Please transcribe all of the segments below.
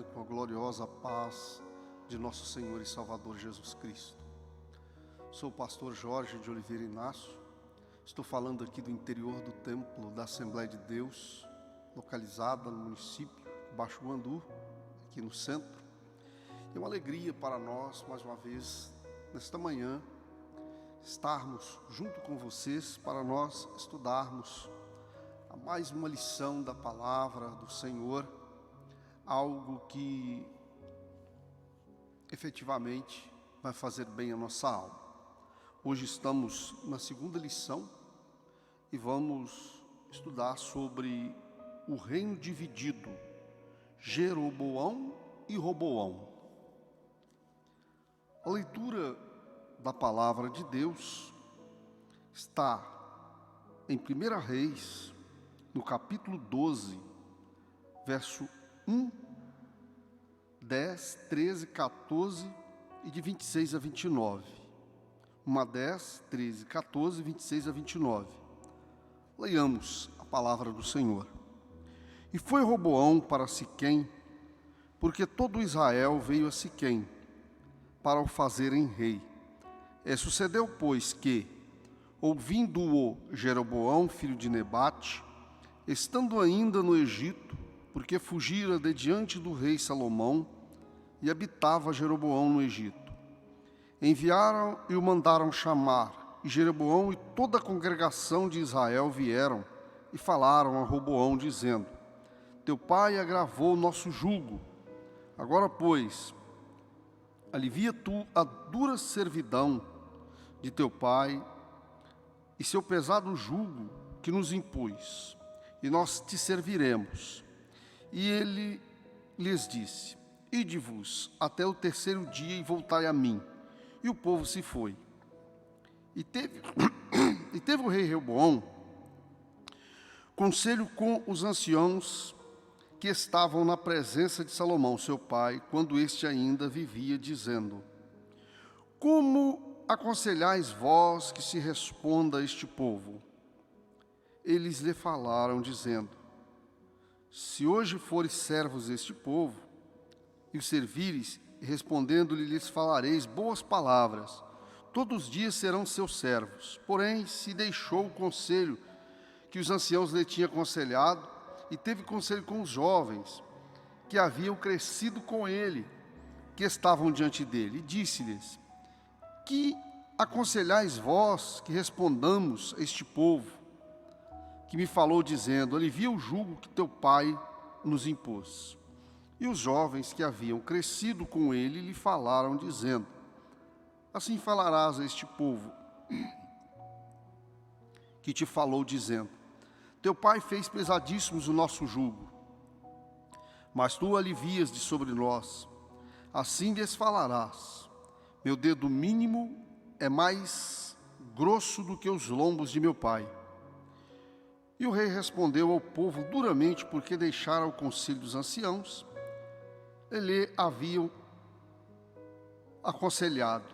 manhã com a gloriosa paz de nosso Senhor e Salvador Jesus Cristo. Sou o pastor Jorge de Oliveira Inácio. Estou falando aqui do interior do templo da Assembleia de Deus, localizada no município de Baixo Guandu, aqui no centro. É uma alegria para nós, mais uma vez, nesta manhã, estarmos junto com vocês para nós estudarmos a mais uma lição da palavra do Senhor, algo que efetivamente vai fazer bem a nossa alma. Hoje estamos na segunda lição e vamos estudar sobre o reino dividido, Jeroboão e Roboão. A leitura da palavra de Deus está em 1 Reis, no capítulo 12, verso 1, 10, 13, 14 e de 26 a 29. 10, 13, 14, 26 a 29. Leiamos a palavra do Senhor. E foi Roboão para Siquém, porque todo Israel veio a Siquém para o fazerem rei. Sucedeu, pois, que, ouvindo-o Jeroboão, filho de Nebate, estando ainda no Egito, porque fugira de diante do rei Salomão, e habitava Jeroboão no Egito, enviaram e o mandaram chamar, e Jeroboão e toda a congregação de Israel vieram e falaram a Roboão, dizendo: Teu pai agravou o nosso jugo. Agora, pois, alivia tu a dura servidão de teu pai e seu pesado jugo que nos impus, e nós te serviremos. E ele lhes disse: Ide-vos até o terceiro dia e voltai a mim. E o povo se foi. E teve o rei Roboão conselho com os anciãos que estavam na presença de Salomão, seu pai, quando este ainda vivia, dizendo: Como aconselhais vós que se responda a este povo? Eles lhe falaram, dizendo: Se hoje fores servos deste povo, e o servires, respondendo-lhe, lhes falareis boas palavras, todos os dias serão seus servos. Porém, se deixou o conselho que os anciãos lhe tinham aconselhado, e teve conselho com os jovens, que haviam crescido com ele, que estavam diante dele, e disse-lhes: Que aconselhais vós que respondamos a este povo, que me falou, dizendo: Alivia o jugo que teu pai nos impôs? E os jovens que haviam crescido com ele lhe falaram, dizendo: Assim falarás a este povo que te falou, dizendo: Teu pai fez pesadíssimos o nosso jugo, mas tu alivias de sobre nós. Assim lhes falarás: Meu dedo mínimo é mais grosso do que os lombos de meu pai. E o rei respondeu ao povo duramente, porque deixara o conselho dos anciãos, lhe haviam aconselhado.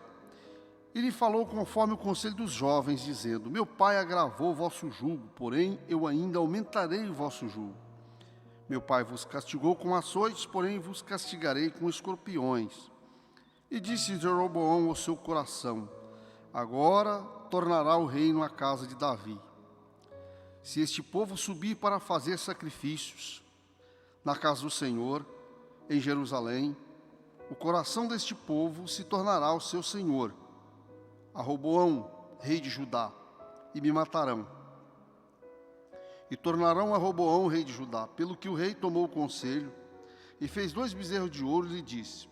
E lhe falou conforme o conselho dos jovens, dizendo: Meu pai agravou o vosso jugo, porém eu ainda aumentarei o vosso jugo. Meu pai vos castigou com açoites, porém vos castigarei com escorpiões. E disse Jeroboão ao seu coração: Agora tornará o reino à casa de Davi. Se este povo subir para fazer sacrifícios na casa do Senhor, em Jerusalém, o coração deste povo se tornará ao seu senhor, a Roboão, rei de Judá, e me matarão. E tornarão a Roboão, rei de Judá. Pelo que o rei tomou o conselho e fez 2 bezerros de ouro, e lhe disse: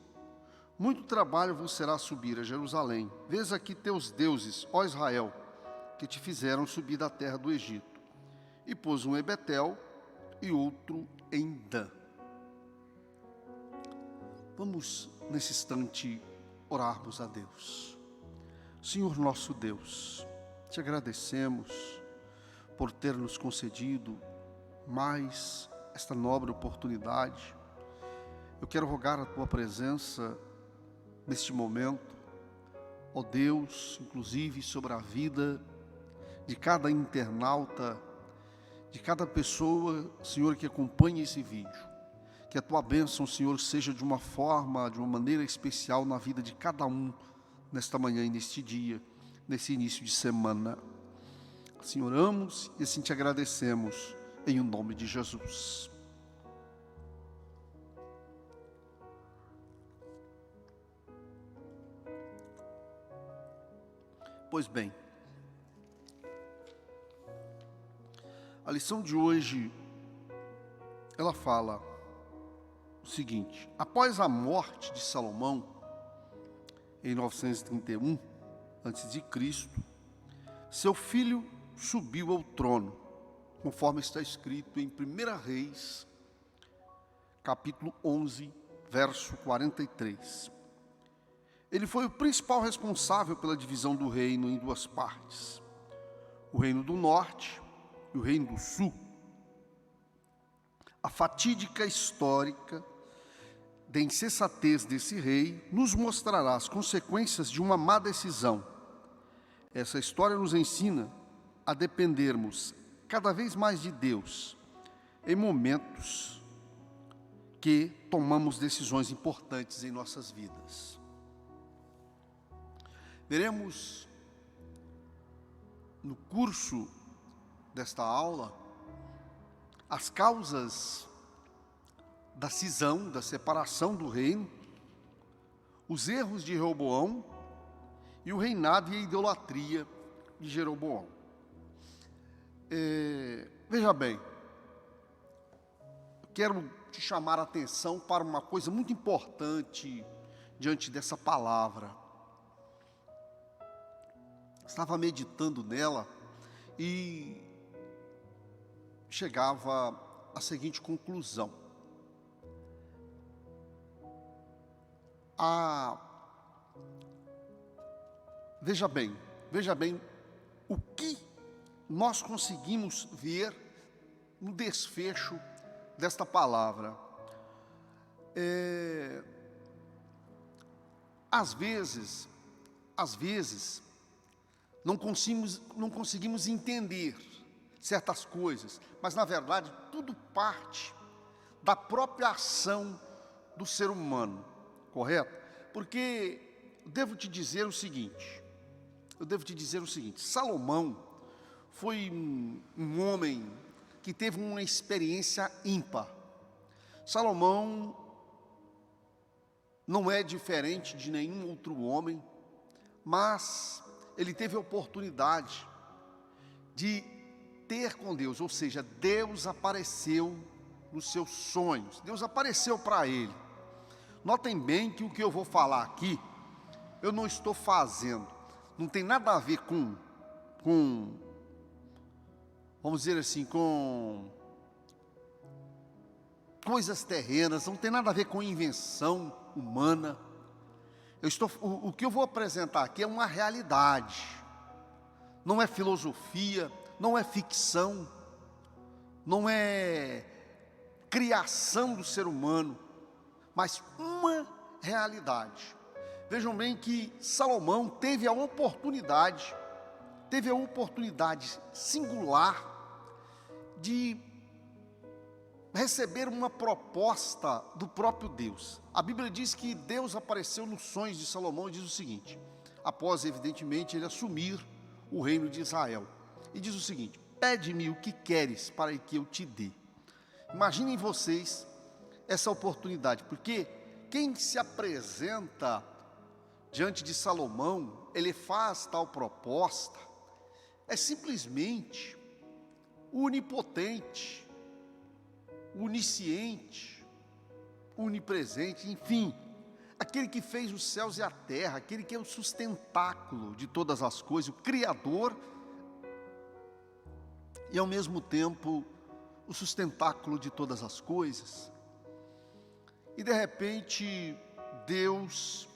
Muito trabalho vos será subir a Jerusalém. Vês aqui teus deuses, ó Israel, que te fizeram subir da terra do Egito. E pôs um em Betel e outro em Dan. Vamos, nesse instante, orarmos a Deus. Senhor nosso Deus, te agradecemos por ter nos concedido mais esta nobre oportunidade. Eu quero rogar a tua presença neste momento, ó Deus, inclusive sobre a vida de cada internauta, de cada pessoa, Senhor, que acompanha esse vídeo. Que a tua bênção, Senhor, seja de uma maneira especial na vida de cada um, nesta manhã e neste dia, nesse início de semana. Assim oramos e assim te agradecemos, em o nome de Jesus. Pois bem, a lição de hoje, ela fala o seguinte: após a morte de Salomão, em 931 a.C., seu filho subiu ao trono, conforme está escrito em 1 Reis, capítulo 11, verso 43. Ele foi o principal responsável pela divisão do reino em duas partes, o reino do norte e o reino do sul. A fatídica histórica da insensatez desse rei nos mostrará as consequências de uma má decisão. Essa história nos ensina a dependermos cada vez mais de Deus em momentos que tomamos decisões importantes em nossas vidas. Veremos no curso desta aula as causas da cisão, da separação do reino, os erros de Reoboão e o reinado e a idolatria de Jeroboão. Veja bem, quero te chamar a atenção para uma coisa muito importante diante dessa palavra. Estava meditando nela e chegava à seguinte conclusão: veja bem o que nós conseguimos ver no desfecho desta palavra. Às vezes não conseguimos entender certas coisas, mas na verdade tudo parte da própria ação do ser humano, correto? Porque eu devo te dizer o seguinte, Salomão foi um homem que teve uma experiência ímpar. Salomão não é diferente de nenhum outro homem, mas ele teve a oportunidade de ter com Deus, ou seja, Deus apareceu nos seus sonhos, Deus apareceu para ele. Notem bem que o que eu vou falar aqui, eu não estou fazendo, não tem nada a ver com vamos dizer assim, com coisas terrenas, não tem nada a ver com invenção humana. O que eu vou apresentar aqui é uma realidade, não é filosofia, não é ficção, não é criação do ser humano, mas uma realidade. Vejam bem que Salomão teve a oportunidade singular de receber uma proposta do próprio Deus. A Bíblia diz que Deus apareceu nos sonhos de Salomão e diz o seguinte, após evidentemente ele assumir o reino de Israel, e diz o seguinte: pede-me o que queres para que eu te dê. Imaginem vocês essa oportunidade, porque quem se apresenta diante de Salomão, ele faz tal proposta, é simplesmente o onipotente, o onisciente, o onipresente, enfim, aquele que fez os céus e a terra, aquele que é o sustentáculo de todas as coisas, o Criador, e ao mesmo tempo o sustentáculo de todas as coisas. E de repente Deus,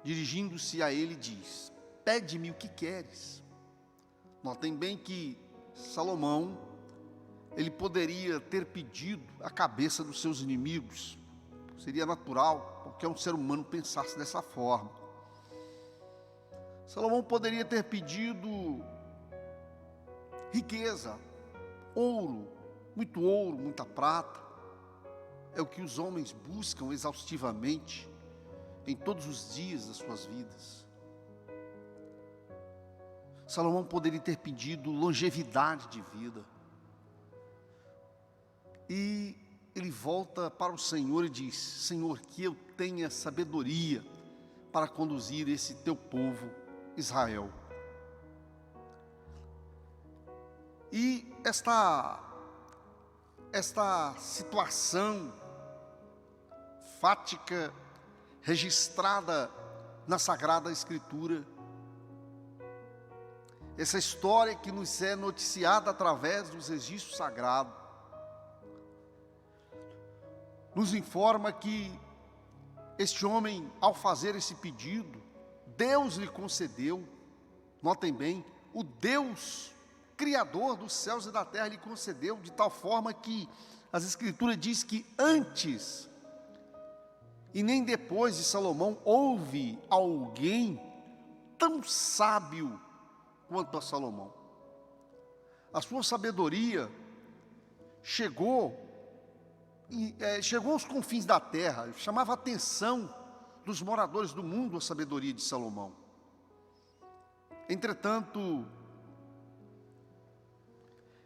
dirigindo-se a ele, diz: pede-me o que queres. Notem bem que Salomão, ele poderia ter pedido a cabeça dos seus inimigos. Seria natural, porque um ser humano pensasse dessa forma. Salomão poderia ter pedido riqueza, ouro, muita prata. é o que os homens buscam exaustivamente em todos os dias das suas vidas. Salomão poderia ter pedido longevidade de vida. E ele volta para o Senhor e diz: Senhor, que eu tenha sabedoria para conduzir esse teu povo, Israel. E esta situação fática, registrada na Sagrada Escritura, essa história que nos é noticiada através dos registros sagrados, nos informa que este homem, ao fazer esse pedido, Deus lhe concedeu, notem bem, o Deus Criador dos céus e da terra lhe concedeu, de tal forma que as Escrituras diz que antes e nem depois de Salomão houve alguém tão sábio quanto a Salomão. A sua sabedoria chegou aos confins da terra, chamava a atenção dos moradores do mundo a sabedoria de Salomão. Entretanto,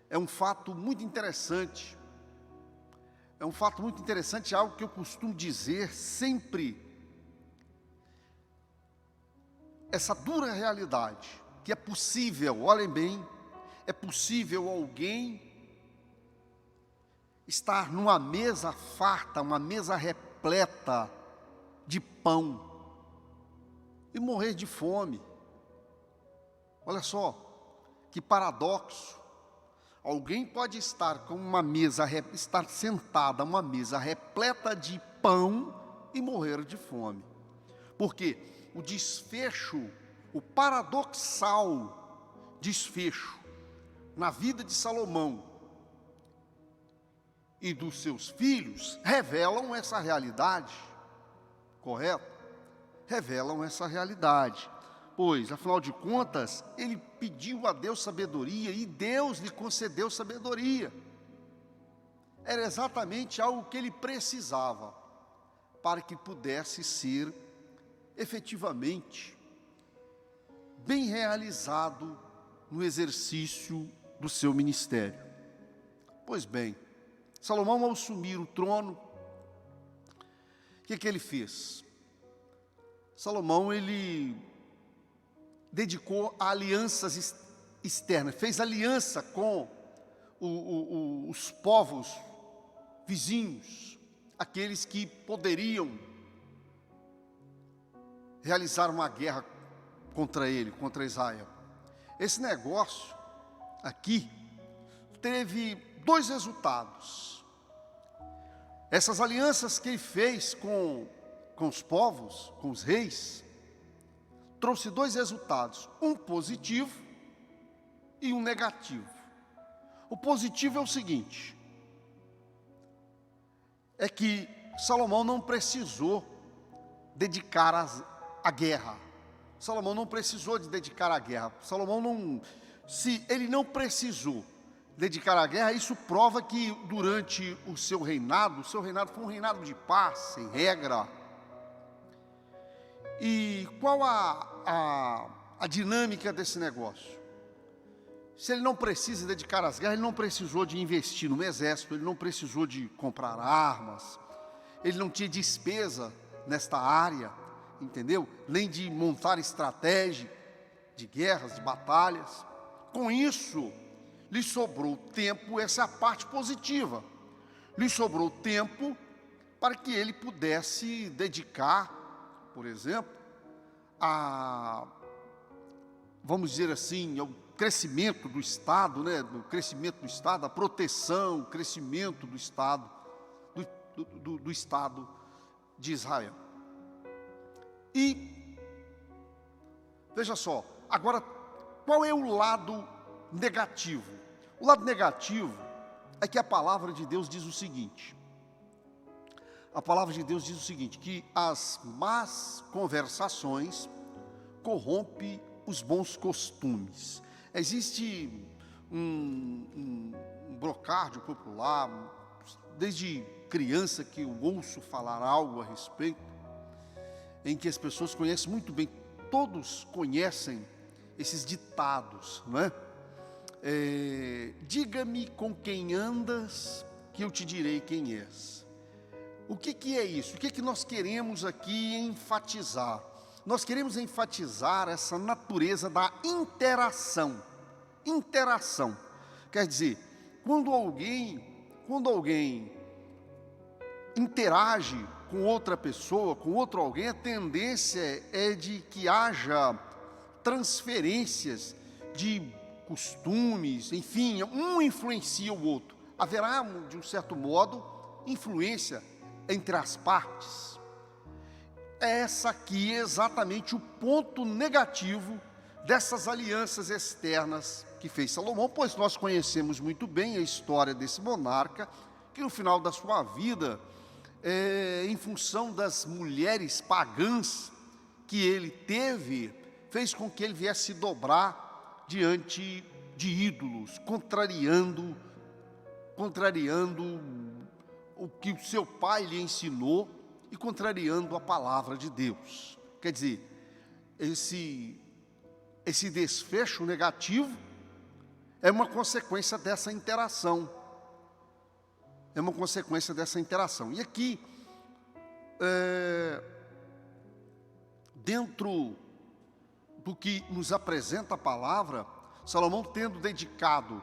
é um fato muito interessante, algo que eu costumo dizer sempre, essa dura realidade, que é possível, olhem bem, é possível alguém estar numa mesa farta, uma mesa repleta de pão e morrer de fome. Olha só, que paradoxo. Alguém pode estar com uma mesa, estar sentada uma mesa repleta de pão e morrer de fome. Porque o desfecho, o paradoxal desfecho na vida de Salomão e dos seus filhos revelam essa realidade, correto? Revelam essa realidade. Pois, afinal de contas, ele pediu a Deus sabedoria e Deus lhe concedeu sabedoria. Era exatamente algo que ele precisava para que pudesse ser efetivamente bem realizado no exercício do seu ministério. Pois bem, Salomão, ao assumir o trono, o que ele fez? Salomão, ele dedicou a alianças externas, fez aliança com os povos vizinhos, aqueles que poderiam realizar uma guerra contra ele, contra Israel. Esse negócio aqui teve dois resultados. Essas alianças que ele fez com os povos, com os reis, trouxe dois resultados, um positivo e um negativo. O positivo é o seguinte, é que Salomão não precisou dedicar a guerra. Salomão não precisou de dedicar a guerra. Se ele não precisou dedicar a guerra, isso prova que durante o seu reinado foi um reinado de paz, sem regra. E qual a dinâmica desse negócio? Se ele não precisa dedicar às guerras, ele não precisou de investir no exército, ele não precisou de comprar armas, ele não tinha despesa nesta área, entendeu? Nem de montar estratégia de guerras, de batalhas. Com isso, lhe sobrou tempo, essa é a parte positiva, lhe sobrou tempo para que ele pudesse dedicar, por exemplo, vamos dizer assim, ao crescimento do Estado, né? Do crescimento do Estado, a proteção, o crescimento do Estado, do Estado de Israel. E, veja só, agora, qual é o lado negativo? O lado negativo é que a palavra de Deus diz o seguinte, que as más conversações corrompem os bons costumes. Existe um brocádio popular, desde criança que eu ouço falar algo a respeito, em que as pessoas conhecem muito bem, todos conhecem esses ditados, não é? Diga-me com quem andas, que eu te direi quem és. O que é isso? O que nós queremos aqui enfatizar? Nós queremos enfatizar essa natureza da interação. Interação. Quer dizer, quando alguém interage com outra pessoa, com outro alguém, a tendência é de que haja transferências de costumes, enfim, um influencia o outro. Haverá, de um certo modo, influência entre as partes. Essa aqui é exatamente o ponto negativo dessas alianças externas que fez Salomão, pois nós conhecemos muito bem a história desse monarca, que no final da sua vida, em função das mulheres pagãs que ele teve, fez com que ele viesse se dobrar diante de ídolos, contrariando o que o seu pai lhe ensinou e contrariando a palavra de Deus. Quer dizer, esse desfecho negativo é uma consequência dessa interação. É uma consequência dessa interação. E aqui, dentro do que nos apresenta a palavra, Salomão tendo dedicado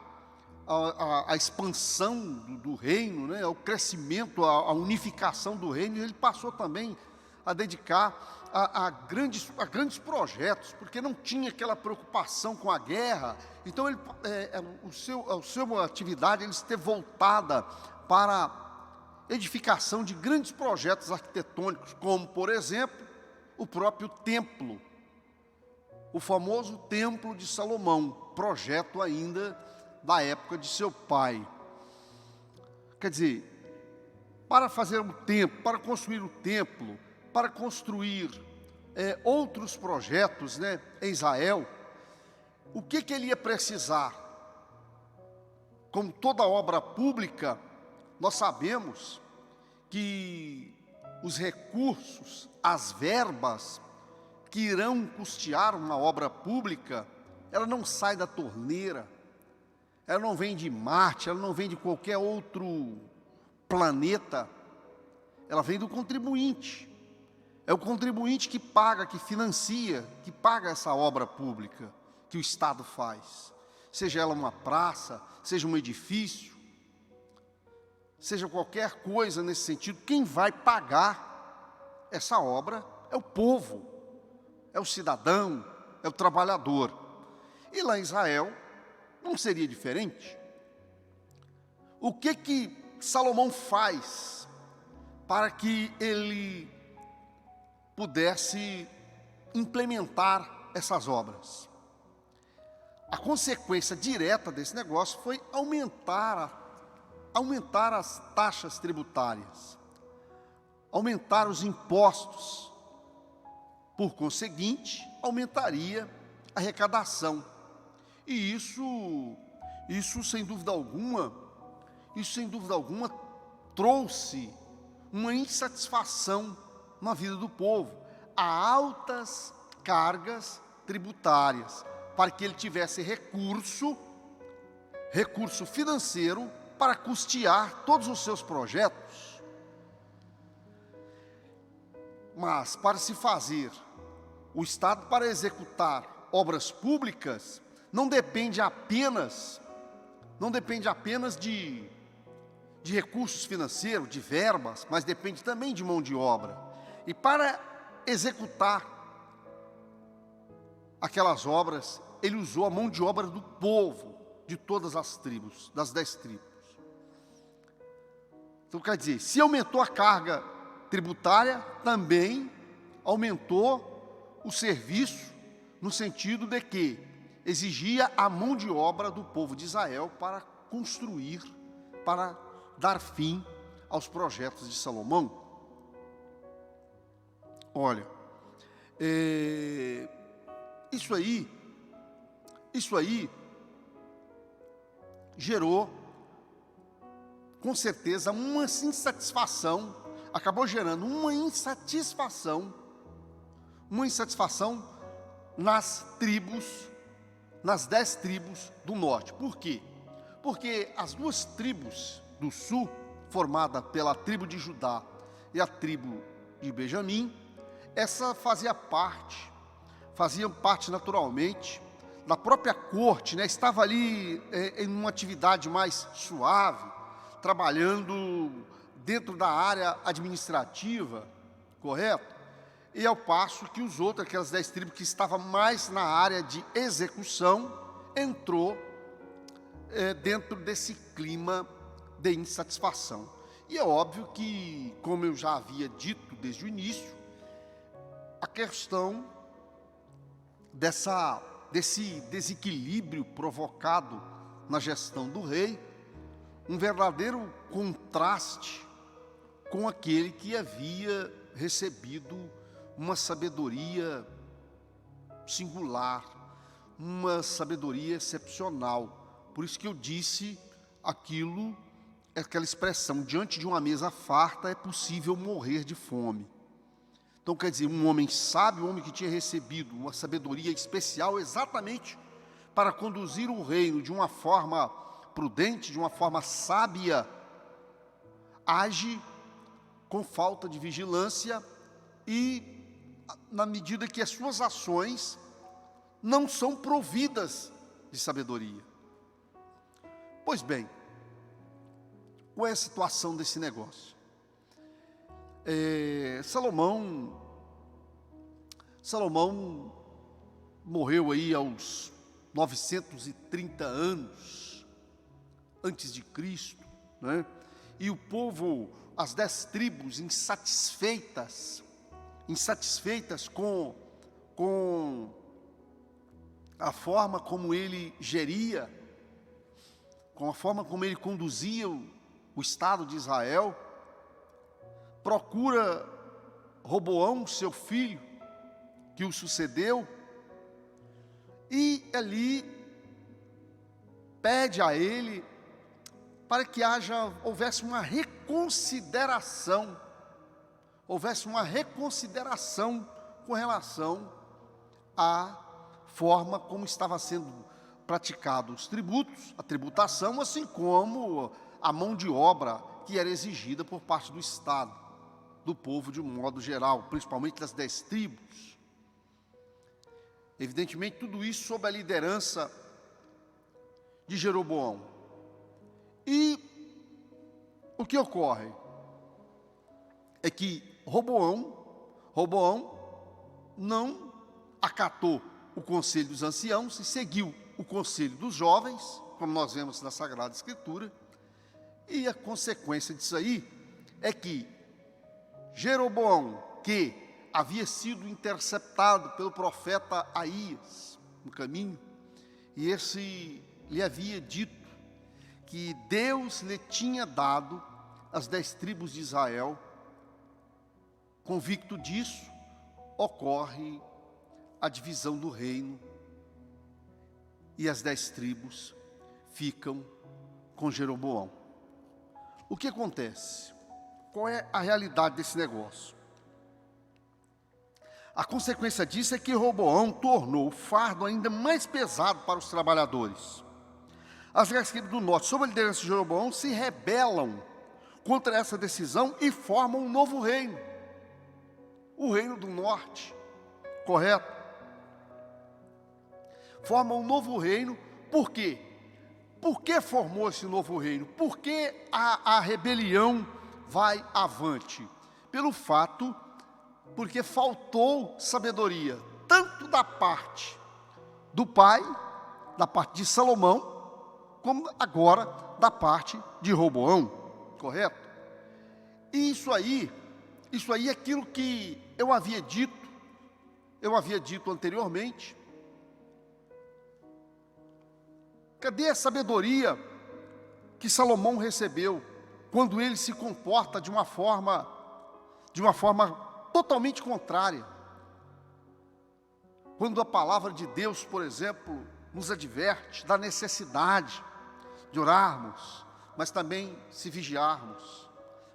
a expansão do reino, né, ao crescimento, a unificação do reino, ele passou também a dedicar a grandes projetos, porque não tinha aquela preocupação com a guerra. Então, a sua atividade ele esteve voltada para a edificação de grandes projetos arquitetônicos, como, por exemplo, o próprio templo, o famoso Templo de Salomão, projeto ainda da época de seu pai. Quer dizer, para fazer o templo, para construir o templo, para construir outros projetos, né, em Israel, o que ele ia precisar? Como toda obra pública, nós sabemos que os recursos, as verbas que irão custear uma obra pública, ela não sai da torneira, ela não vem de Marte, ela não vem de qualquer outro planeta, ela vem do contribuinte. É o contribuinte que paga, que financia, que paga essa obra pública que o Estado faz. Seja ela uma praça, seja um edifício, seja qualquer coisa nesse sentido, quem vai pagar essa obra é o povo, é o cidadão, é o trabalhador. E lá em Israel não seria diferente. O que Salomão faz para que ele pudesse implementar essas obras? A consequência direta desse negócio foi aumentar as taxas tributárias, aumentar os impostos. Por conseguinte, aumentaria a arrecadação. E isso sem dúvida alguma, trouxe uma insatisfação na vida do povo, a altas cargas tributárias, para que ele tivesse recurso financeiro para custear todos os seus projetos. Mas para se fazer, o Estado para executar obras públicas, não depende apenas de recursos financeiros, de verbas, mas depende também de mão de obra. E para executar aquelas obras, ele usou a mão de obra do povo, de todas as tribos, das 10 tribos. Então, quer dizer, se aumentou a carga tributária, também aumentou o serviço, no sentido de que exigia a mão de obra do povo de Israel para construir, para dar fim aos projetos de Salomão. Olha, isso aí gerou com certeza, uma insatisfação, acabou gerando uma insatisfação nas tribos, nas 10 tribos do norte. Por quê? Porque as 2 tribos do sul, formada pela tribo de Judá e a tribo de Benjamim, essa faziam parte naturalmente da própria corte, né? Estava ali em uma atividade mais suave, trabalhando dentro da área administrativa, correto? E ao passo que aquelas 10 tribos que estavam mais na área de execução, entrou dentro desse clima de insatisfação. E é óbvio que, como eu já havia dito desde o início, a questão desse desequilíbrio provocado na gestão do rei, um verdadeiro contraste com aquele que havia recebido uma sabedoria singular, uma sabedoria excepcional. Por isso que eu disse aquela expressão: diante de uma mesa farta é possível morrer de fome. Então, quer dizer, um homem sábio, um homem que tinha recebido uma sabedoria especial exatamente para conduzir o reino de uma forma prudente, de uma forma sábia, age com falta de vigilância e na medida que as suas ações não são providas de sabedoria. Pois bem, qual é a situação desse negócio? Salomão morreu aí aos 930 anos antes de Cristo, né? E o povo, as 10 tribos insatisfeitas com a forma como ele geria, com a forma como ele conduzia o Estado de Israel, procura Roboão, seu filho, que o sucedeu, e ali pede a ele para que houvesse uma reconsideração com relação à forma como estava sendo praticado os tributos, a tributação, assim como a mão de obra que era exigida por parte do Estado, do povo de um modo geral, principalmente das 10 tribos. Evidentemente, tudo isso sob a liderança de Jeroboão. E o que ocorre é que Roboão não acatou o conselho dos anciãos e seguiu o conselho dos jovens, como nós vemos na Sagrada Escritura, e a consequência disso aí é que Jeroboão, que havia sido interceptado pelo profeta Aías no caminho, e esse lhe havia dito que Deus lhe tinha dado as 10 tribos de Israel. Convicto disso, ocorre a divisão do reino e as 10 tribos ficam com Jeroboão. O que acontece? Qual é a realidade desse negócio? A consequência disso é que Roboão tornou o fardo ainda mais pesado para os trabalhadores. As 10 tribos do norte, sob a liderança de Jeroboão, se rebelam contra essa decisão e formam um novo reino. O reino do norte, correto? Formam um novo reino, por quê? Por que formou esse novo reino? Por que a rebelião vai avante? Porque faltou sabedoria, tanto da parte do pai, da parte de Salomão, como agora da parte de Roboão, correto? E isso aí é aquilo que eu havia dito anteriormente. Cadê a sabedoria que Salomão recebeu quando ele se comporta de uma forma totalmente contrária? Quando a palavra de Deus, por exemplo, nos adverte da necessidade de orarmos mas também se vigiarmos.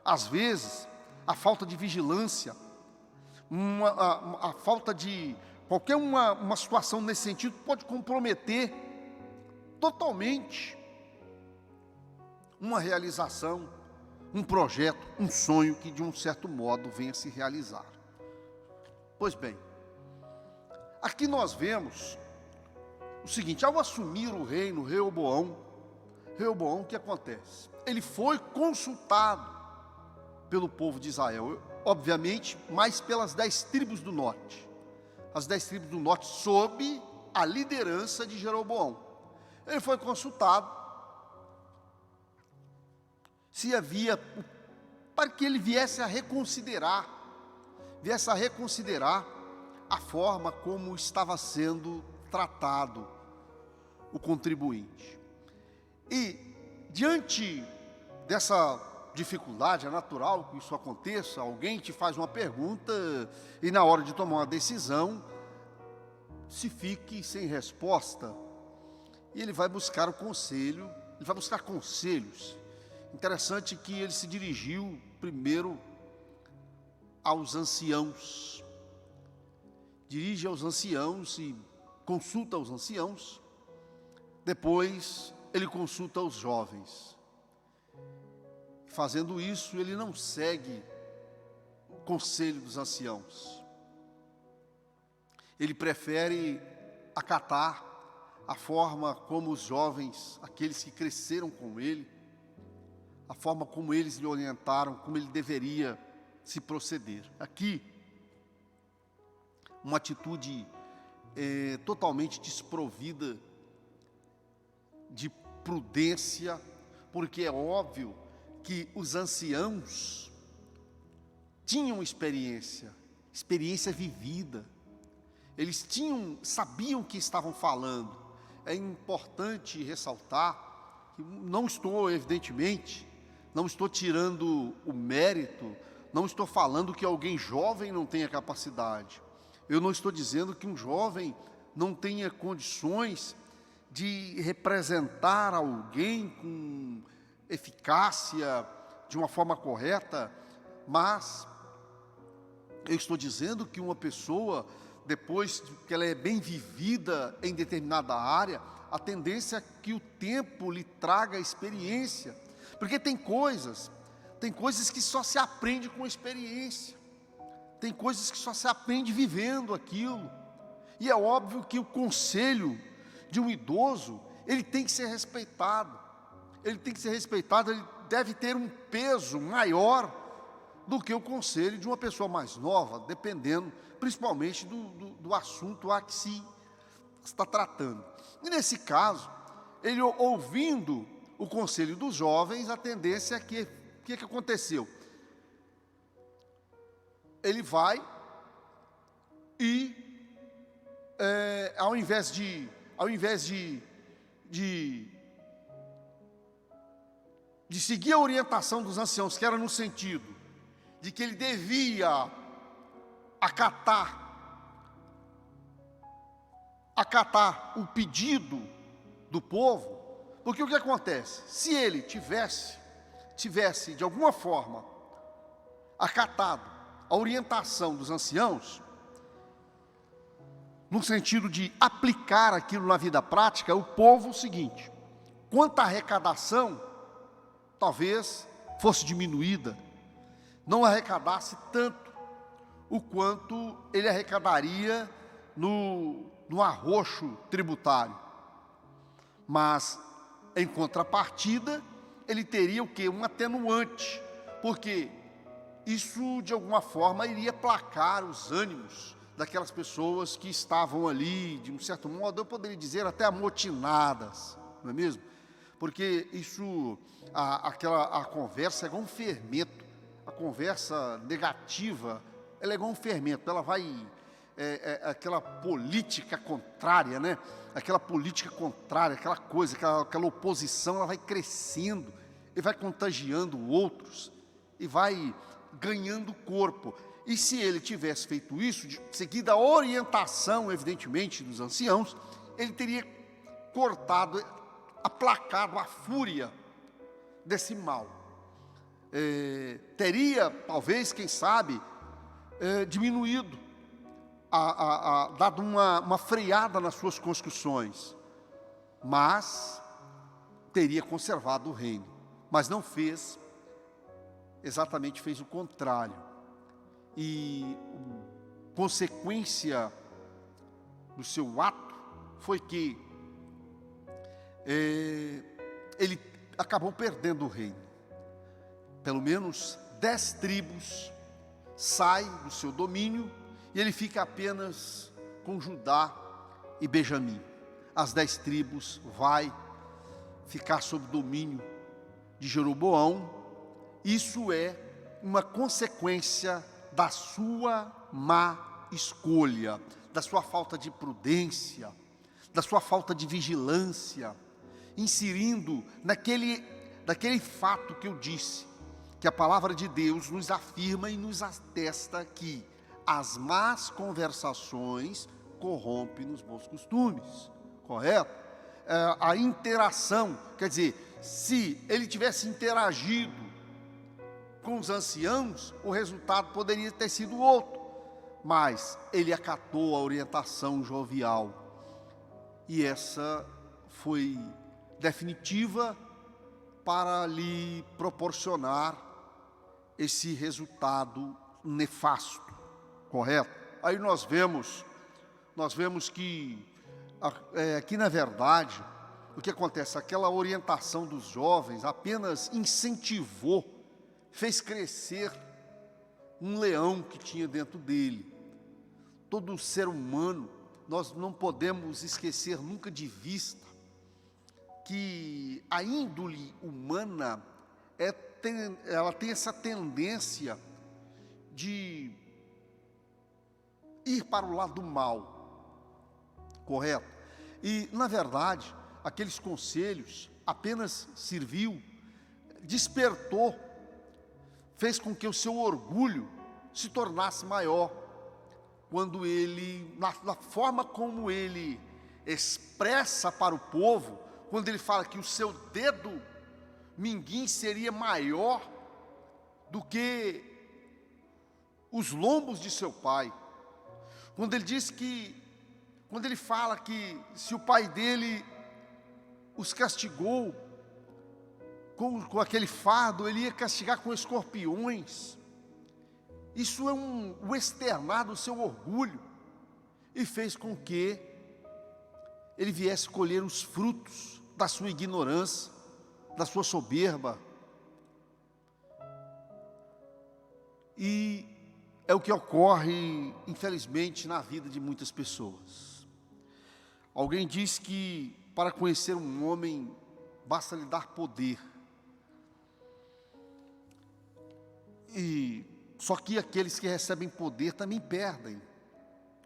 Às vezes, a falta de vigilância, a falta de qualquer uma situação nesse sentido pode comprometer totalmente uma realização, um projeto, um sonho que de um certo modo venha a se realizar. Pois bem, aqui nós vemos o seguinte: ao assumir o reino, Reoboão, o que acontece? Ele foi consultado pelo povo de Israel, obviamente, mais pelas 10 tribos do norte. As 10 tribos do norte sob a liderança de Jeroboão. Ele foi consultado se havia, para que ele viesse a reconsiderar a forma como estava sendo tratado o contribuinte. E diante dessa dificuldade, é natural que isso aconteça, alguém te faz uma pergunta e na hora de tomar uma decisão, se fique sem resposta, e ele vai buscar o conselho, ele vai buscar conselhos. Interessante que ele se dirigiu primeiro aos anciãos, dirige aos anciãos e consulta os anciãos, depois ele consulta os jovens. Fazendo isso, ele não segue o conselho dos anciãos. Ele prefere acatar a forma como os jovens, aqueles que cresceram com ele, a forma como eles lhe orientaram, como ele deveria se proceder. Aqui, uma atitude totalmente desprovida de prudência, porque é óbvio que os anciãos tinham experiência vivida, eles sabiam o que estavam falando. É importante ressaltar que não estou, evidentemente, não estou tirando o mérito, não estou falando que alguém jovem não tenha capacidade. Eu não estou dizendo que um jovem não tenha condições de representar alguém com eficácia, de uma forma correta, mas eu estou dizendo que uma pessoa, depois que ela é bem vivida em determinada área, a tendência é que o tempo lhe traga experiência, porque tem coisas que só se aprende com experiência, tem coisas que só se aprende vivendo aquilo, e é óbvio que o conselho de um idoso, ele tem que ser respeitado, ele deve ter um peso maior do que o conselho de uma pessoa mais nova, dependendo principalmente do assunto a que se está tratando. E nesse caso, ele ouvindo o conselho dos jovens, a tendência é que, o que aconteceu? Ele vai e, ao invés de seguir a orientação dos anciãos, que era no sentido de que ele devia acatar o pedido do povo, porque o que acontece? Se ele tivesse de alguma forma acatado a orientação dos anciãos, no sentido de aplicar aquilo na vida prática, o povo, o seguinte: quanto à arrecadação, talvez fosse diminuída, não arrecadasse tanto o quanto ele arrecadaria no arroxo tributário. Mas, em contrapartida, ele teria o quê? Um atenuante, porque isso, de alguma forma, iria placar os ânimos daquelas pessoas que estavam ali, de um certo modo, eu poderia dizer até amotinadas, não é mesmo? Porque isso, a conversa é igual um fermento, a conversa negativa, ela é igual um fermento, ela vai, aquela política contrária, né? Aquela política contrária, aquela coisa, aquela oposição, ela vai crescendo, e vai contagiando outros, e vai ganhando corpo. E se ele tivesse feito isso, seguida a orientação, evidentemente, dos anciãos, ele teria cortado, aplacado a fúria desse mal. Teria, talvez, quem sabe, diminuído, dado uma freada nas suas construções, mas teria conservado o reino. Mas não fez, exatamente fez o contrário. E consequência do seu ato foi que ele acabou perdendo o reino. Pelo menos 10 tribos saem do seu domínio e ele fica apenas com Judá e Benjamim. As 10 tribos vai ficar sob domínio de Jeroboão. Isso é uma consequência da sua má escolha, da sua falta de prudência, da sua falta de vigilância, inserindo naquele fato que eu disse, que a palavra de Deus nos afirma e nos atesta que as más conversações corrompem os bons costumes, correto? A interação, quer dizer, se ele tivesse interagido com os anciãos, o resultado poderia ter sido outro, mas ele acatou a orientação jovial, e essa foi definitiva para lhe proporcionar esse resultado nefasto, correto? Aí nós vemos que aqui na verdade, o que acontece? Aquela orientação dos jovens apenas incentivou, fez crescer um leão que tinha dentro dele. Todo ser humano, nós não podemos esquecer nunca de vista que a índole humana ela tem essa tendência de ir para o lado do mal, correto? E, na verdade, aqueles conselhos apenas despertou, fez com que o seu orgulho se tornasse maior, quando ele, na forma como ele expressa para o povo, quando ele fala que o seu dedo mindinho seria maior do que os lombos de seu pai, quando ele fala que se o pai dele os castigou com aquele fardo, ele ia castigar com escorpiões. Isso é o externar do seu orgulho, e fez com que ele viesse colher os frutos da sua ignorância, da sua soberba. E é o que ocorre, infelizmente, na vida de muitas pessoas. Alguém diz que para conhecer um homem basta lhe dar poder. Só que aqueles que recebem poder também perdem,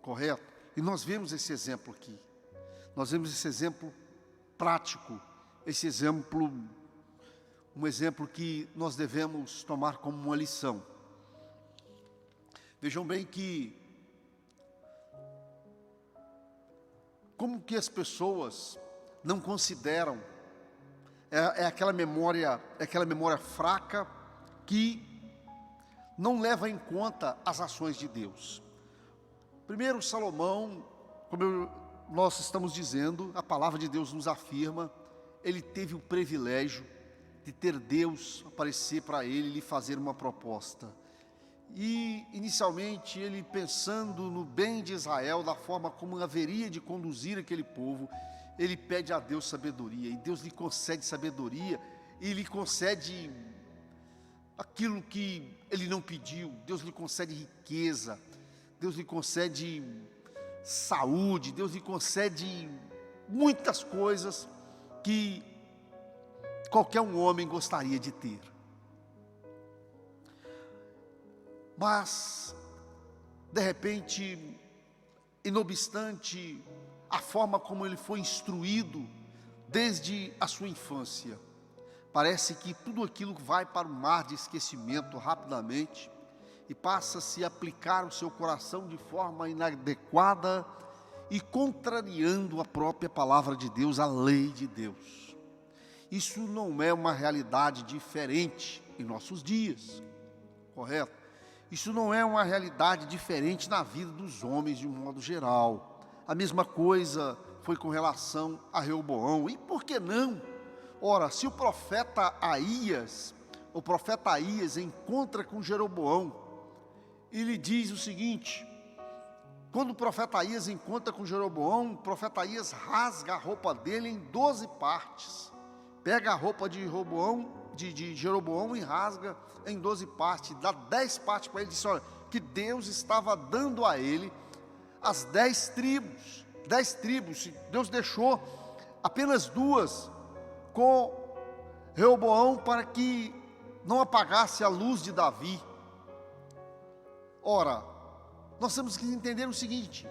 correto? E nós vemos esse exemplo aqui. Nós vemos esse exemplo prático, um exemplo que nós devemos tomar como uma lição. Vejam bem que como que as pessoas não consideram, aquela memória fraca que não leva em conta as ações de Deus. Primeiro, Salomão, como nós estamos dizendo, a palavra de Deus nos afirma, ele teve o privilégio de ter Deus aparecer para ele e lhe fazer uma proposta. E, inicialmente, ele pensando no bem de Israel, da forma como haveria de conduzir aquele povo, ele pede a Deus sabedoria, e Deus lhe concede sabedoria, e lhe concede aquilo que ele não pediu. Deus lhe concede riqueza, Deus lhe concede saúde, Deus lhe concede muitas coisas que qualquer um homem gostaria de ter. Mas, de repente, e não obstante a forma como ele foi instruído desde a sua infância, parece que tudo aquilo vai para o mar de esquecimento rapidamente e passa-se a aplicar o seu coração de forma inadequada e contrariando a própria palavra de Deus, a lei de Deus. isso não é uma realidade diferente em nossos dias, correto? Isso não é uma realidade diferente na vida dos homens de um modo geral. A mesma coisa foi com relação a Reoboão. E por que não? Ora, se o profeta Aías encontra com Jeroboão, ele diz o seguinte: quando o profeta Aías encontra com Jeroboão, o profeta Aías rasga a roupa dele em 12 partes. Pega a roupa de Jeroboão e rasga em 12 partes, dá 10 partes para ele, diz: olha, que Deus estava dando a ele as 10 tribos. 10 tribos, Deus deixou apenas 2 com Reoboão para que não apagasse a luz de Davi. Ora, nós temos que entender o seguinte,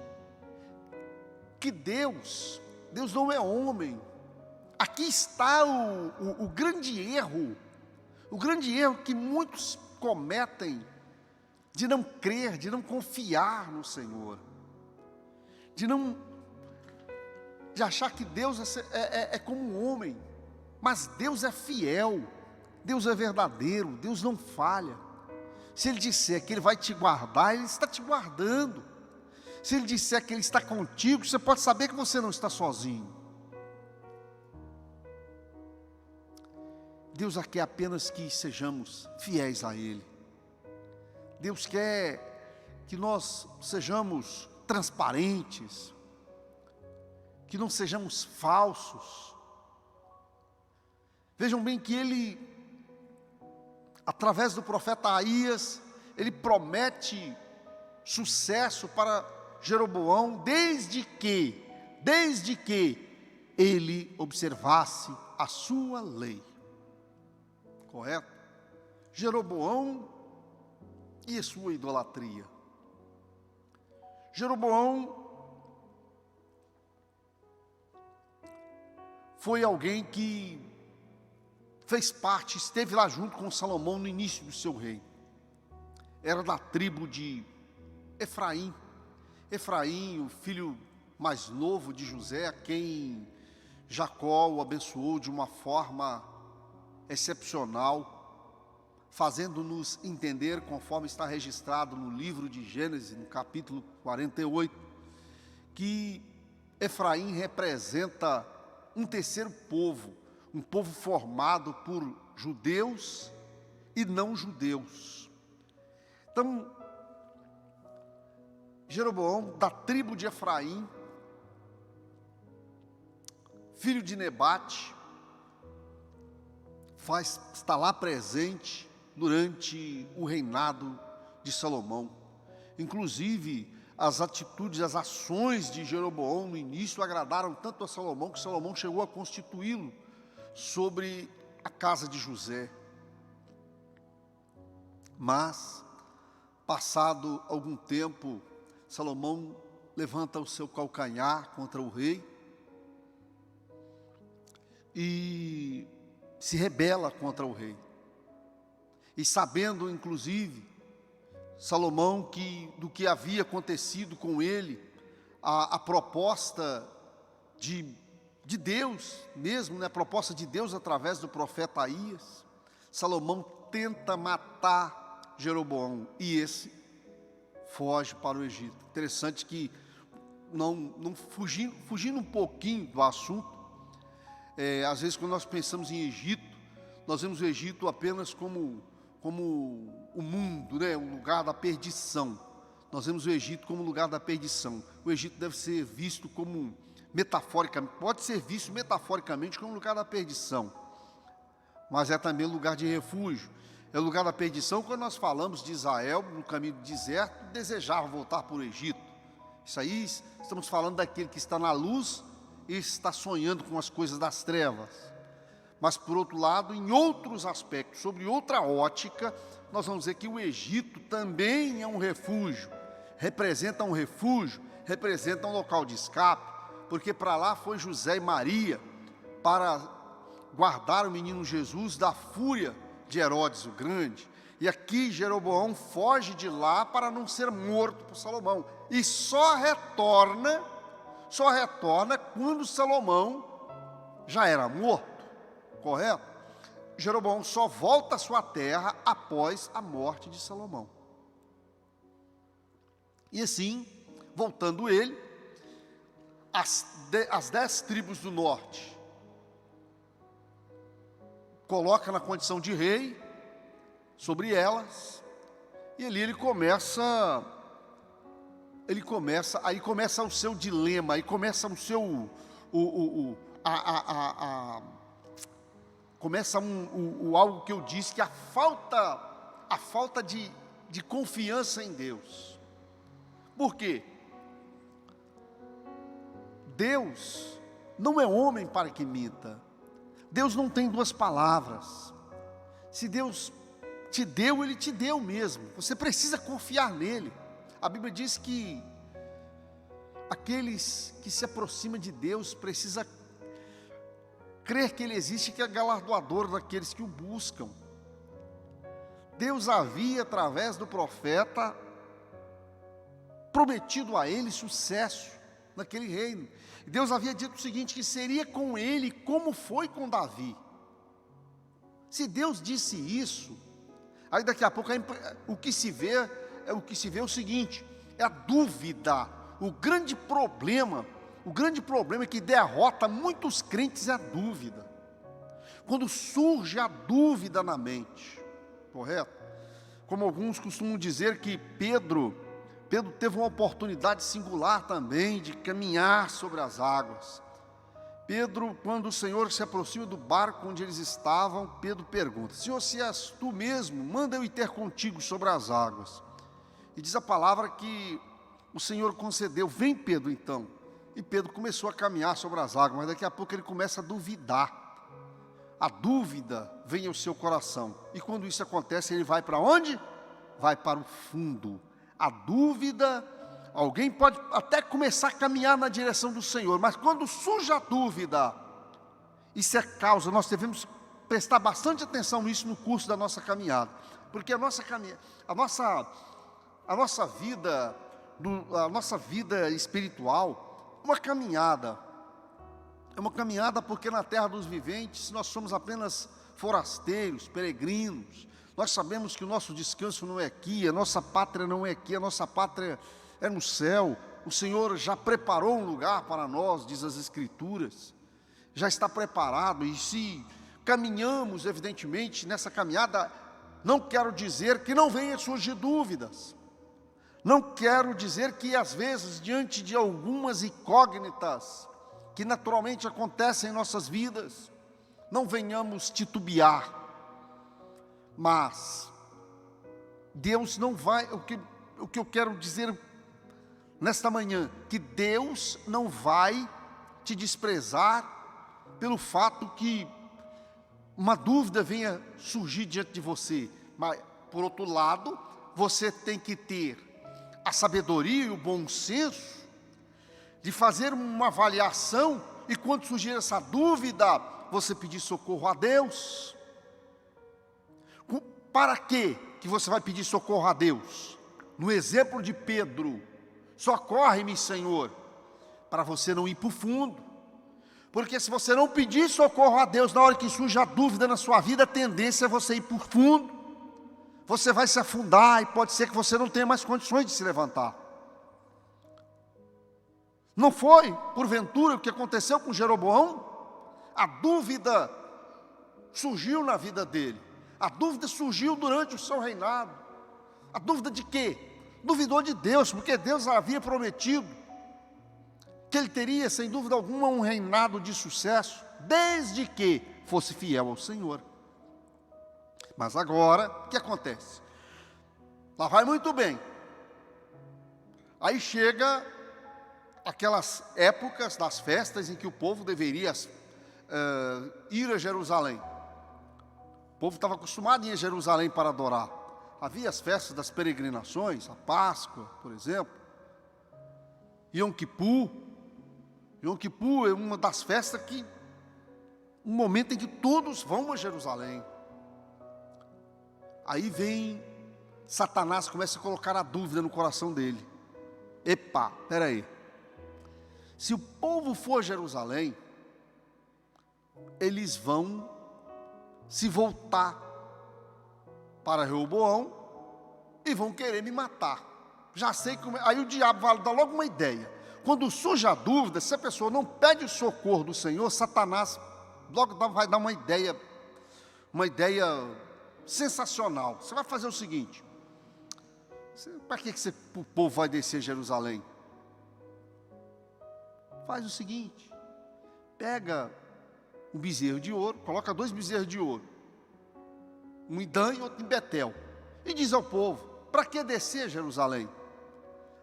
que Deus não é homem. Aqui está o grande erro que muitos cometem, de não crer, de não confiar no Senhor, de achar que Deus é como um homem. Mas Deus é fiel, Deus é verdadeiro, Deus não falha. Se Ele disser que Ele vai te guardar, Ele está te guardando. Se Ele disser que Ele está contigo, você pode saber que você não está sozinho. Deus quer apenas que sejamos fiéis a Ele. Deus quer que nós sejamos transparentes, que não sejamos falsos. Vejam bem que Ele, através do profeta Aías, Ele promete sucesso para Jeroboão, desde que ele observasse a sua lei. Correto? Jeroboão e a sua idolatria. Jeroboão foi alguém que fez parte, esteve lá junto com Salomão no início do seu reino. Era da tribo de Efraim. Efraim, o filho mais novo de José, a quem Jacó o abençoou de uma forma excepcional, fazendo-nos entender, conforme está registrado no livro de Gênesis, no capítulo 48, que Efraim representa um terceiro povo, um povo formado por judeus e não judeus. Então, Jeroboão, da tribo de Efraim, filho de Nebate, está lá presente durante o reinado de Salomão. Inclusive, as atitudes, as ações de Jeroboão no início agradaram tanto a Salomão, que Salomão chegou a constituí-lo sobre a casa de José. Mas, passado algum tempo, Salomão levanta o seu calcanhar contra o rei e se rebela contra o rei. E sabendo, inclusive, Salomão do que havia acontecido com ele, a proposta de Deus mesmo, né? A proposta de Deus através do profeta Aías, Salomão tenta matar Jeroboão e esse foge para o Egito. Interessante que, fugindo um pouquinho do assunto, às vezes quando nós pensamos em Egito, nós vemos o Egito apenas como o mundo, né? O lugar da perdição. Nós vemos o Egito como o lugar da perdição. O Egito deve ser visto como metaforicamente, pode ser visto metaforicamente como lugar da perdição, mas é também lugar de refúgio. É o lugar da perdição quando nós falamos de Israel no caminho do deserto, desejava voltar para o Egito. Isso aí, estamos falando daquele que está na luz e está sonhando com as coisas das trevas. Mas, por outro lado, em outros aspectos, sobre outra ótica, nós vamos dizer que o Egito também é um refúgio, representa um local de escape, porque para lá foi José e Maria para guardar o menino Jesus da fúria de Herodes o Grande. E aqui Jeroboão foge de lá para não ser morto por Salomão, e só retorna quando Salomão já era morto. correto? Jeroboão só volta à sua terra após a morte de Salomão. E assim, voltando ele, as 10 tribos do norte coloca na condição de rei sobre elas, e ali aí começa o seu dilema, aí começa o seu, começa algo que eu disse, que a falta de confiança em Deus. Por quê? Deus não é homem para que minta. Deus não tem duas palavras. Se Deus te deu, Ele te deu mesmo. Você precisa confiar nele. A Bíblia diz que aqueles que se aproximam de Deus precisam crer que Ele existe, que é galardoador daqueles que o buscam. Deus havia, através do profeta, prometido a ele sucesso naquele reino. Deus havia dito o seguinte, que seria com ele como foi com Davi. Se Deus disse isso, aí daqui a pouco o que se vê é o seguinte, é a dúvida. O grande problema que derrota muitos crentes é a dúvida. Quando surge a dúvida na mente, correto? Como alguns costumam dizer que Pedro teve uma oportunidade singular também de caminhar sobre as águas. Pedro, quando o Senhor se aproxima do barco onde eles estavam, Pedro pergunta, Senhor, se és tu mesmo, manda eu ir ter contigo sobre as águas. E diz a palavra que o Senhor concedeu, vem Pedro então. E Pedro começou a caminhar sobre as águas, mas daqui a pouco ele começa a duvidar. A dúvida vem ao seu coração. E quando isso acontece, ele vai para onde? Vai para o fundo. A dúvida, alguém pode até começar a caminhar na direção do Senhor, mas quando surge a dúvida, isso é causa, nós devemos prestar bastante atenção nisso no curso da nossa caminhada, porque a nossa vida espiritual é uma caminhada porque na terra dos viventes nós somos apenas forasteiros, peregrinos. Nós sabemos que o nosso descanso não é aqui, a nossa pátria não é aqui, a nossa pátria é no céu. O Senhor já preparou um lugar para nós, diz as Escrituras, já está preparado. E se caminhamos, evidentemente, nessa caminhada, não quero dizer que não venha surgir dúvidas, não quero dizer que às vezes, diante de algumas incógnitas que naturalmente acontecem em nossas vidas, não venhamos titubear. Mas Deus não vai, o que eu quero dizer nesta manhã, que Deus não vai te desprezar pelo fato que uma dúvida venha surgir diante de você. Mas, por outro lado, você tem que ter a sabedoria e o bom senso de fazer uma avaliação e quando surgir essa dúvida, você pedir socorro a Deus. Para quê que você vai pedir socorro a Deus? No exemplo de Pedro, socorre-me, Senhor, para você não ir para o fundo. Porque se você não pedir socorro a Deus, na hora que surge a dúvida na sua vida, a tendência é você ir para o fundo. Você vai se afundar e pode ser que você não tenha mais condições de se levantar. Não foi, porventura, o que aconteceu com Jeroboão? A dúvida surgiu na vida dele. A dúvida surgiu durante o seu reinado. A dúvida de quê? Duvidou de Deus, porque Deus havia prometido que ele teria, sem dúvida alguma, um reinado de sucesso, desde que fosse fiel ao Senhor. Mas agora, o que acontece? Lá vai muito bem. Aí chega aquelas épocas das festas em que o povo deveria ir a Jerusalém. O povo estava acostumado a ir a Jerusalém para adorar. Havia as festas das peregrinações, a Páscoa, por exemplo, Yom Kippur. Yom Kippur é uma das festas que, um momento em que todos vão a Jerusalém. Aí vem Satanás, começa a colocar a dúvida no coração dele. Epa, peraí. Se o povo for a Jerusalém, eles vão se voltar para Reoboão e vão querer me matar. Já sei como. Aí o diabo vai dar logo uma ideia. Quando surge a dúvida, se a pessoa não pede o socorro do Senhor, Satanás logo vai dar uma ideia sensacional. Você vai fazer o seguinte: para que o povo vai descer Jerusalém? Faz o seguinte: pega um bezerro de ouro, coloca 2 bezerros de ouro, um em Dan e outro em Betel, e diz ao povo: para que descer Jerusalém?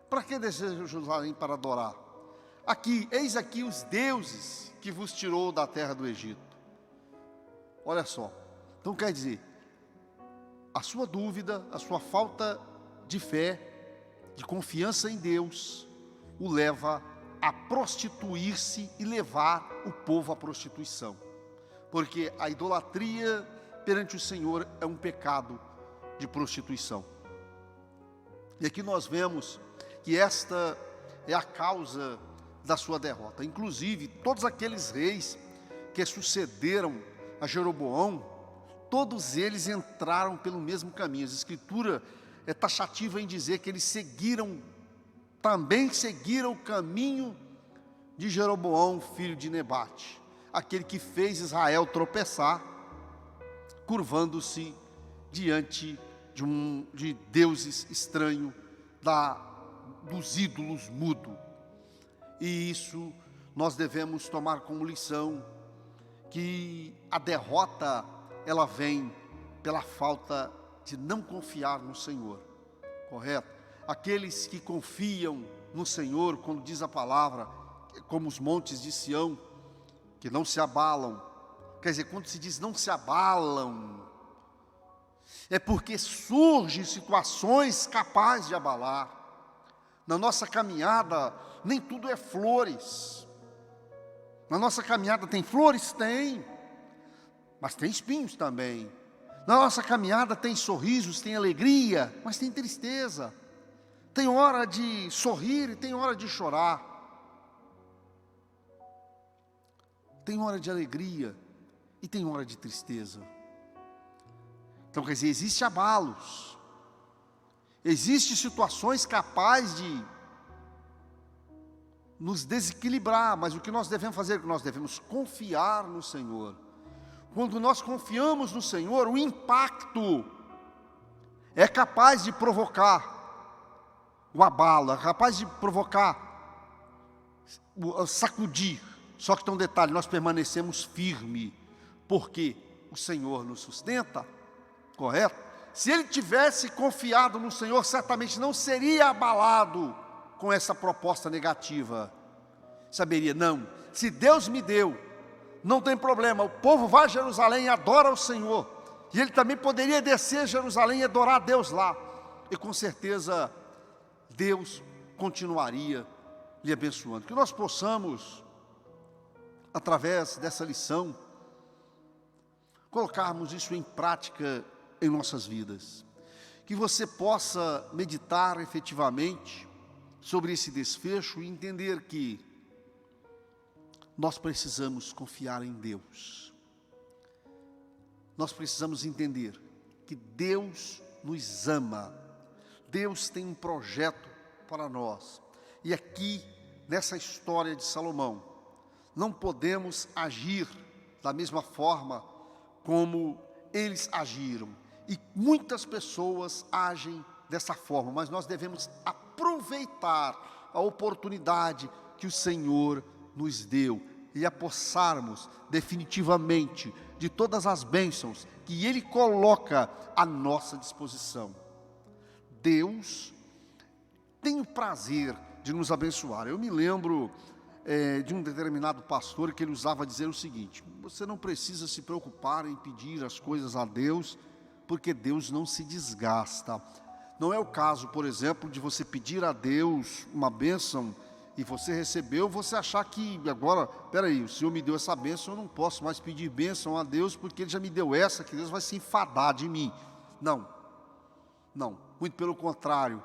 Para que descer Jerusalém para adorar? Eis aqui os deuses que vos tirou da terra do Egito. Olha só, então quer dizer, a sua dúvida, a sua falta de fé, de confiança em Deus, o leva a prostituir-se e levar o povo à prostituição. Porque a idolatria perante o Senhor é um pecado de prostituição. E aqui nós vemos que esta é a causa da sua derrota. Inclusive, todos aqueles reis que sucederam a Jeroboão, todos eles entraram pelo mesmo caminho. A Escritura é taxativa em dizer que eles também seguiram o caminho de Jeroboão, filho de Nebate, aquele que fez Israel tropeçar, curvando-se diante de deuses estranhos, dos ídolos mudos. E isso nós devemos tomar como lição, que a derrota, ela vem pela falta de não confiar no Senhor, correto? Aqueles que confiam no Senhor, quando diz a palavra, como os montes de Sião, que não se abalam. Quer dizer, quando se diz não se abalam, é porque surgem situações capazes de abalar. Na nossa caminhada, nem tudo é flores. Na nossa caminhada tem flores? Tem. Mas tem espinhos também. Na nossa caminhada tem sorrisos, tem alegria, mas tem tristeza. Tem hora de sorrir e tem hora de chorar. Tem hora de alegria e tem hora de tristeza. Então, quer dizer, existem abalos. Existem situações capazes de nos desequilibrar, mas o que nós devemos fazer? Nós devemos confiar no Senhor. Quando nós confiamos no Senhor, o impacto é capaz de provocar o abalo, é capaz de provocar, sacudir. Só que tem um detalhe: nós permanecemos firmes, porque o Senhor nos sustenta, correto? Se ele tivesse confiado no Senhor, certamente não seria abalado com essa proposta negativa. Saberia, não, se Deus me deu, não tem problema, o povo vai a Jerusalém e adora o Senhor, e ele também poderia descer a Jerusalém e adorar a Deus lá, e com certeza Deus continuaria lhe abençoando. Que nós possamos, através dessa lição, colocarmos isso em prática em nossas vidas. Que você possa meditar efetivamente sobre esse desfecho e entender que nós precisamos confiar em Deus. Nós precisamos entender que Deus nos ama. Deus tem um projeto para nós. E aqui, nessa história de Salomão, não podemos agir da mesma forma como eles agiram. E muitas pessoas agem dessa forma, mas nós devemos aproveitar a oportunidade que o Senhor nos deu e apossarmos definitivamente de todas as bênçãos que Ele coloca à nossa disposição. Deus tem o prazer de nos abençoar. Eu me lembro de um determinado pastor que ele usava dizer o seguinte: você não precisa se preocupar em pedir as coisas a Deus, porque Deus não se desgasta. Não é o caso, por exemplo, de você pedir a Deus uma bênção e você recebeu, você achar que agora, peraí, o Senhor me deu essa bênção, eu não posso mais pedir bênção a Deus, porque Ele já me deu essa, que Deus vai se enfadar de mim. Não, muito pelo contrário,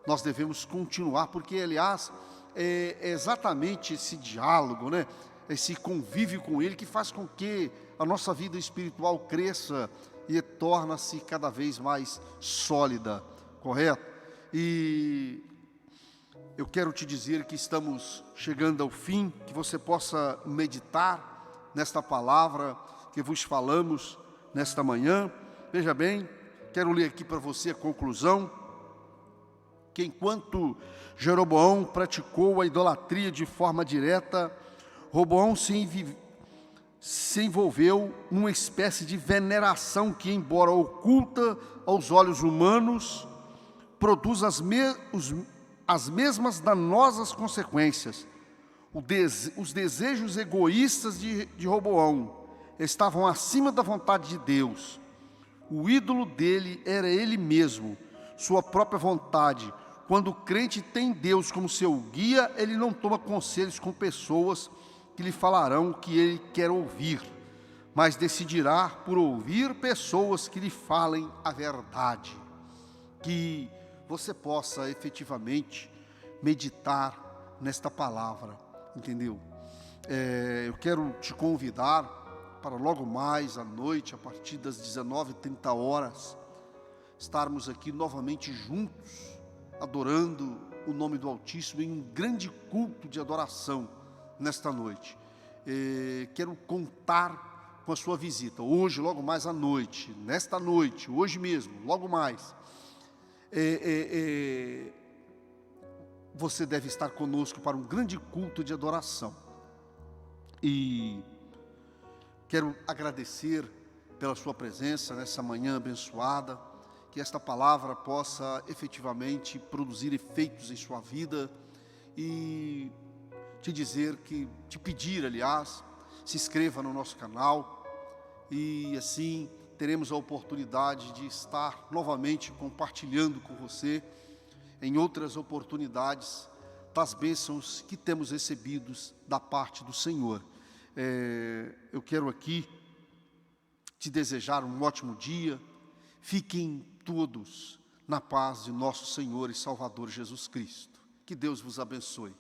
nós devemos continuar, porque aliás, é exatamente esse diálogo, esse convívio com Ele, que faz com que a nossa vida espiritual cresça e torna-se cada vez mais sólida, correto? E eu quero te dizer que estamos chegando ao fim, que você possa meditar nesta palavra que vos falamos nesta manhã. Veja bem, quero ler aqui para você a conclusão, que enquanto Jeroboão praticou a idolatria de forma direta, Roboão se envolveu numa espécie de veneração que, embora oculta aos olhos humanos, produz as mesmas danosas consequências. Os desejos egoístas de Roboão estavam acima da vontade de Deus. O ídolo dele era ele mesmo, sua própria vontade. Quando o crente tem Deus como seu guia, ele não toma conselhos com pessoas que lhe falarão o que ele quer ouvir, mas decidirá por ouvir pessoas que lhe falem a verdade. Que você possa efetivamente meditar nesta palavra, entendeu? Eu quero te convidar para logo mais à noite, a partir das 19h30, estarmos aqui novamente juntos, adorando o nome do Altíssimo em um grande culto de adoração nesta noite. Quero contar com a sua visita, hoje, logo mais à noite, nesta noite, hoje mesmo, logo mais. Você deve estar conosco para um grande culto de adoração. E quero agradecer pela sua presença nessa manhã abençoada, que esta palavra possa efetivamente produzir efeitos em sua vida, e te pedir, aliás, se inscreva no nosso canal, e assim teremos a oportunidade de estar novamente compartilhando com você, em outras oportunidades, das bênçãos que temos recebidos da parte do Senhor. Eu quero aqui te desejar um ótimo dia. Fiquem todos na paz de nosso Senhor e Salvador Jesus Cristo. Que Deus vos abençoe.